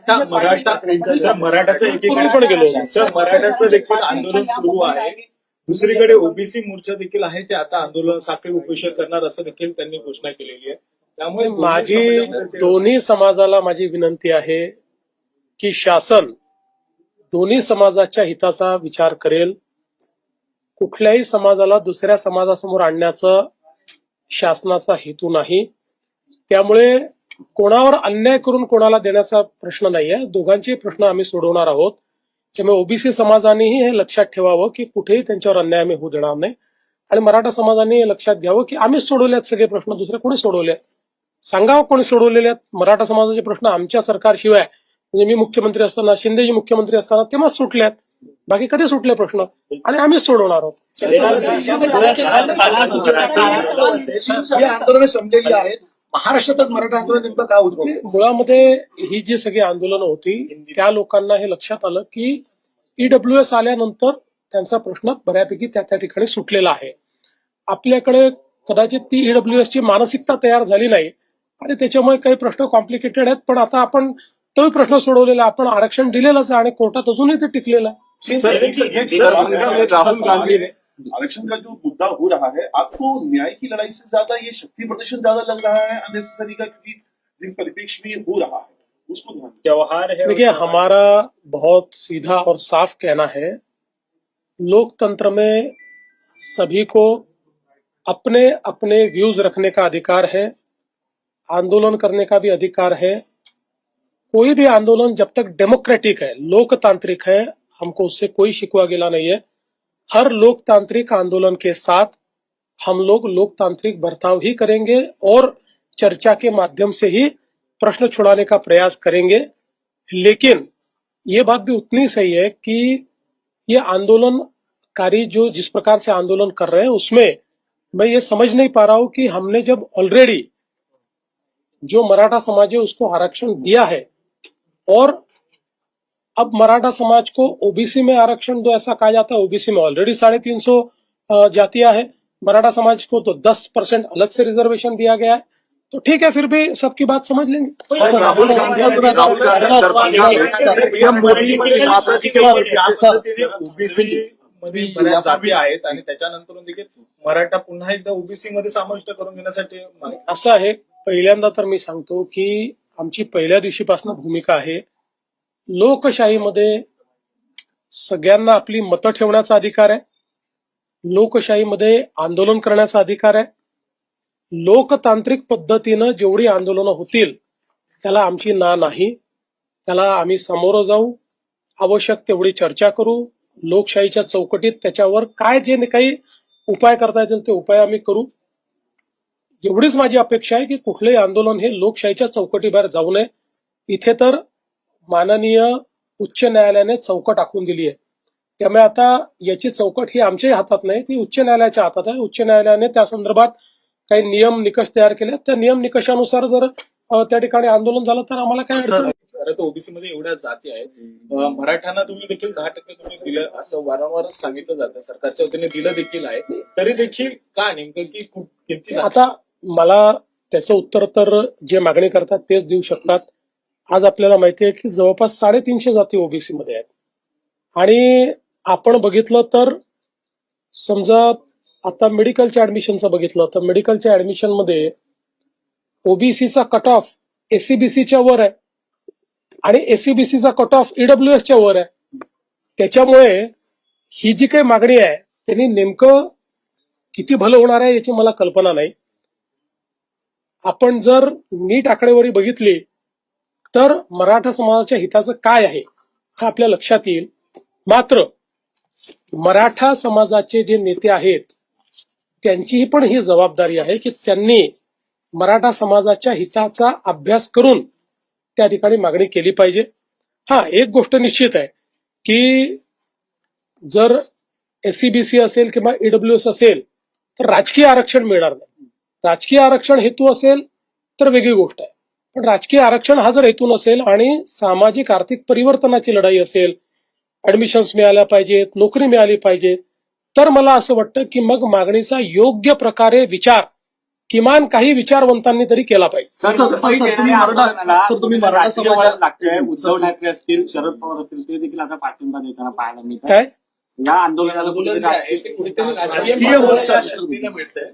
मराठाचं एकीकडे सर मराठाचं देखील आंदोलन सुरू आहे, दुसरीकडे ओबीसी मोर्चा देखील आहे, ते आता आंदोलन साखळी उपोषण करणार असं देखील त्यांनी घोषणा केलेली आहे. त्यामुळे माझी दोन्ही समाजाला माझी विनंती आहे की शासन दोन्ही समाजाच्या हिताचा विचार करेल. कुठल्याही समाजाला दुसऱ्या समाजासमोर आणण्याचा शासनाचा हेतू नाही. त्यामुळे कोणावर अन्याय करून कोणाला देण्याचा प्रश्न नाहीये. दोघांचे प्रश्न आम्ही सोडवणार आहोत. त्यामुळे ओबीसी समाजानेही हे लक्षात ठेवावं की कुठेही त्यांच्यावर अन्याय आम्ही होऊ देणार नाही. आणि मराठा समाजाने हे लक्षात घ्यावं की आम्हीच सोडवल्यात सगळे प्रश्न, दुसरे कोणी सोडवले सांगावं कोणी सोडवलेले आहेत. मराठा समाजाचे प्रश्न आमच्या सरकारशिवाय, म्हणजे मी मुख्यमंत्री असताना, शिंदेजी मुख्यमंत्री असताना तेव्हाच सुटल्यात, बाकी कधी सुटले प्रश्न, आणि आम्हीच सोडवणार आहोत. आंदोलन संपलेली आहेत. महाराष्ट्रातच मराठा आंदोलन नेमकं काय होतं? मुळामध्ये ही जी सगळी आंदोलनं होती त्या लोकांना हे लक्षात आलं की ईडब्ल्यूएस आल्यानंतर त्यांचा प्रश्न बऱ्यापैकी त्या ठिकाणी सुटलेला आहे. आपल्याकडे कदाचित ती ईडब्ल्यूएस ची मानसिकता तयार झाली नाही आणि त्याच्यामुळे काही प्रश्न कॉम्प्लिकेटेड आहेत. पण आता आपण तोही प्रश्न सोडवलेला, आपण आरक्षण दिलेलंच आहे आणि कोर्टात अजूनही ते टिकलेलं आहे. राहुल गांधी ने आरक्षण का जो मुद्दा हो रहा है, आपको न्याय की लड़ाई से ज्यादा ये शक्ति प्रदर्शन ज्यादा लग रहा है अननेसेसरी का, क्योंकि जिन परिप्रेक्ष्य में ये हो रहा है उसको ध्यान त्योहार है। देखिए, हमारा बहुत सीधा और साफ कहना है, लोकतंत्र में सभी को अपने अपने व्यूज रखने का अधिकार है, आंदोलन करने का भी अधिकार है. कोई भी आंदोलन जब तक डेमोक्रेटिक है, लोकतांत्रिक है, हमको उससे कोई शिकवा गिला नहीं है. हर लोकतांत्रिक आंदोलन के साथ हम लोग लोकतांत्रिक बर्ताव ही करेंगे और चर्चा के माध्यम से ही प्रश्न छुड़ाने का प्रयास करेंगे. लेकिन ये बात भी उतनी सही है कि ये आंदोलनकारी जो जिस प्रकार से आंदोलन कर रहे हैं उसमें मैं ये समझ नहीं पा रहा हूं कि हमने जब ऑलरेडी जो मराठा समाज है उसको आरक्षण दिया है और अब मराठा समाज को ओबीसी में आरक्षण दो ऐसा कहा जाता है. ओबीसी में ऑलरेडी 350 जातियां है, मराठा समाज को तो 10% अलग से रिजर्वेशन दिया गया है. तो ठीक है, फिर भी सबकी बात समझ लेंगे. राहुल ओबीसी मध्ये बऱ्याच जाती आहेत आणि त्याच्यानंतर देखील मराठा पुन्हा एकदा ओबीसी मध्ये समाविष्ट करून घेण्यासाठी असं आहे. पहिल्यांदा तर मी सांगतो की आमची पहिल्या दिवशीपासून भूमिका आहे, लोकशाहीमध्ये सगळ्यांना आपली मतं ठेवण्याचा अधिकार आहे, लोकशाहीमध्ये आंदोलन करण्याचा अधिकार आहे. लोकतांत्रिक पद्धतीनं जेवढी आंदोलनं होतील त्याला आमची ना नाही. त्याला आम्ही सामोरं जाऊ, आवश्यक तेवढी चर्चा करू, लोकशाहीच्या चौकटीत त्याच्यावर काय जे काही उपाय करता येतील ते उपाय आम्ही करू. एवढीच माझी अपेक्षा आहे की कुठलंही आंदोलन हे लोकशाहीच्या चौकटीबाहेर जाऊ नये. इथे तर माननीय उच्च न्यायालयाने चौकट आखून दिली आहे. त्यामुळे आता याची चौकट ही आमच्याही हातात नाही, ती उच्च न्यायालयाच्या हातात आहे. उच्च न्यायालयाने त्या संदर्भात काही नियम निकष तयार केले. त्या नियम निकषानुसार जर त्या ठिकाणी आंदोलन झालं तर आम्हाला काय अडचण नाही. खरं तर ओबीसी मध्ये एवढ्या जाती आहेत, मराठ्यांना तुम्ही देखील 10% तुम्ही दिलं असं वारंवार सांगितलं जातं, सरकारच्या वतीने दिलं देखील आहे, तरी देखील का नेमकं की किती? आता मला त्याचं उत्तर तर जे मागणी करतात तेच देऊ शकतात. आज आपल्याला माहिती आहे की जवळपास 350 जाती ओबीसी मध्ये आहेत. आणि आपण बघितलं तर समजा आता मेडिकलच्या ऍडमिशनचं बघितलं तर मेडिकलच्या ऍडमिशन मध्ये ओबीसीचा कट ऑफ एससीबीसीच्या वर आहे आणि एससीबीसीचा कट ऑफ ईडब्ल्यूएसच्या वर आहे. त्याच्यामुळे ही जी काही मागणी आहे त्यांनी नेमकं किती भलं होणार आहे याची मला कल्पना नाही. आपण जर नीट आकडेवारी बघितली तर मराठा समाजाच्या हिताचं काय आहे हे आपल्या लक्षात येईल. मात्र मराठा समाजाचे जे नेते आहेत त्यांचीही पण ही जबाबदारी आहे की त्यांनी मराठा समाजाच्या हिताचा अभ्यास करून त्या ठिकाणी मागणी केली पाहिजे. एक गोष्ट निश्चित आहे की जर एससीबीसी असेल किंवा ईडब्ल्यूएस असेल तर राजकीय आरक्षण मिळणार नाही. राजकीय आरक्षण हेतू असेल तर वेगळी गोष्ट आहे, पण राजकीय आरक्षण हा जर हेतू नसेल आणि सामाजिक आर्थिक परिवर्तनाची लढाई असेल, ऍडमिशन्स मिळाल्या पाहिजेत, नोकरी मिळाली पाहिजे, तर मला असं वाटतं की मग मागणीचा योग्य प्रकारे विचार किमान काही विचारवंतांनी तरी केला पाहिजे. तुम्ही मराठा समाजाला लागतंय. उद्धव ठाकरे असतील, शरद पवार असतील, ते देखील आता पाठिंबा देताना पाहायला मिळतात. काय या आंदोलनाला आंदोलन जे आहे ते कुठेतरी राजकीय होण्याच्या शक्तीने मिळतंय.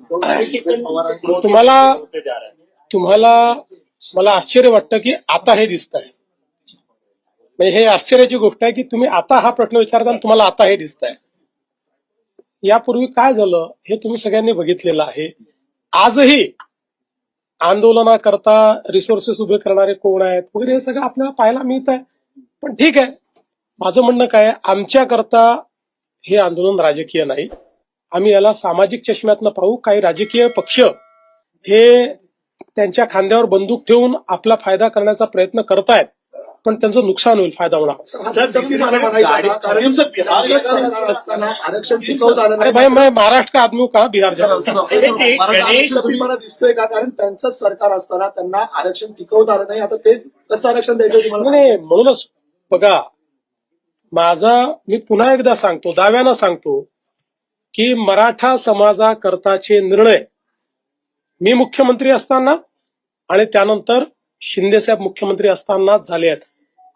तुम्हाला मला आश्चर्य वाटतं की आता हे दिसत आहे. म्हणजे हे आश्चर्याची गोष्ट आहे की तुम्ही आता हा प्रश्न विचारता आणि तुम्हाला आता हे दिसत आहे. यापूर्वी काय झालं हे तुम्ही सगळ्यांनी बघितलेलं आहे. आजही आंदोलनाकरता रिसोर्सेस उभे करणारे कोण आहेत वगैरे हे सगळं आपल्याला पाहायला मिळत आहे. पण ठीक आहे, माझं म्हणणं काय आहे, आमच्याकरता हे आंदोलन राजकीय नाही. आम्ही याला सामाजिक चष्म्यातनं पाहू. काही राजकीय पक्ष हे त्यांच्या खांद्यावर बंदूक ठेवून आपला फायदा करण्याचा प्रयत्न करतायत, पण त्यांचं नुकसान होईल, फायदा होणार. आरक्षण टिकवता आलं अरे नाही. भाई, मैं महाराष्ट्र का आदमी हूं, कहा बिहार जा. मला दिसतोय का? कारण त्यांचंच सरकार असताना त्यांना आरक्षण टिकवता आलं नाही. आता तेच कसं आरक्षण द्यायचं तुम्हाला? नाही, म्हणूनच बघा, मी पुन्हा एकदा सांगतो, दाव्यानं सांगतो की मराठा समाजाकरताचे निर्णय मी मुख्यमंत्री असताना आणि त्यानंतर शिंदेसाहेब मुख्यमंत्री असतानाच झाले आहेत.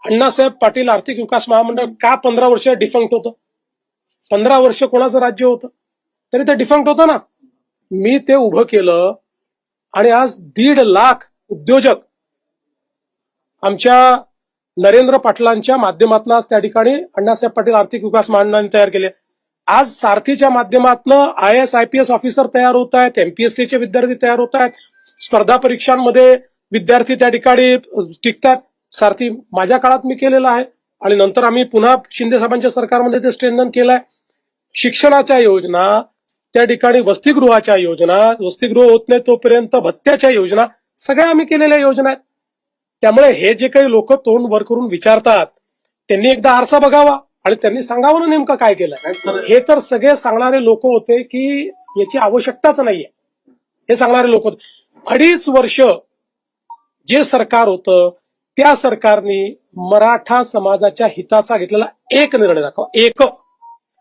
अण्णासाहेब पाटील आर्थिक विकास महामंडळ का 15 वर्ष डिफंक्ट होतं? 15 वर्ष कोणाचं राज्य होतं तरी ते डिफंक्ट होतं ना. मी ते उभं केलं आणि आज 1.5 लाख उद्योजक आमच्या नरेंद्र पाटलांच्या माध्यमातून आज त्या ठिकाणी अण्णासाहेब पाटील आर्थिक विकास महामंडळाने तयार केले. आज सारथीच्या माध्यमातून IAS IPS ऑफिसर तयार होत आहेत, MPSCचे विद्यार्थी तयार होत आहेत, स्पर्धा परीक्षांमध्ये विद्यार्थी त्या ठिकाणी टिकतात. सारथी माझ्या काळात मी केलेला आहे आणि नंतर आम्ही पुन्हा शिंदे साहेबांच्या सरकारमध्ये ते स्ट्रेंथन केलंय. शिक्षणाच्या योजना, त्या ठिकाणी वसतिगृहाच्या योजना, वसतिगृह होत नाही तोपर्यंत भत्त्याच्या योजना, सगळ्या आम्ही केलेल्या योजना आहेत. त्यामुळे हे जे काही लोक तोंड वर करून विचारतात त्यांनी एकदा आरसा बघावा आणि त्यांनी सांगावं ना नेमकं काय केलं. हे तर सगळे सांगणारे लोक होते की याची आवश्यकताच नाहीये, हे सांगणारे लोक होते. 2.5 वर्ष जे सरकार होतं त्या सरकारने मराठा समाजाच्या हिताचा घेतलेला एक निर्णय दाखवा, एक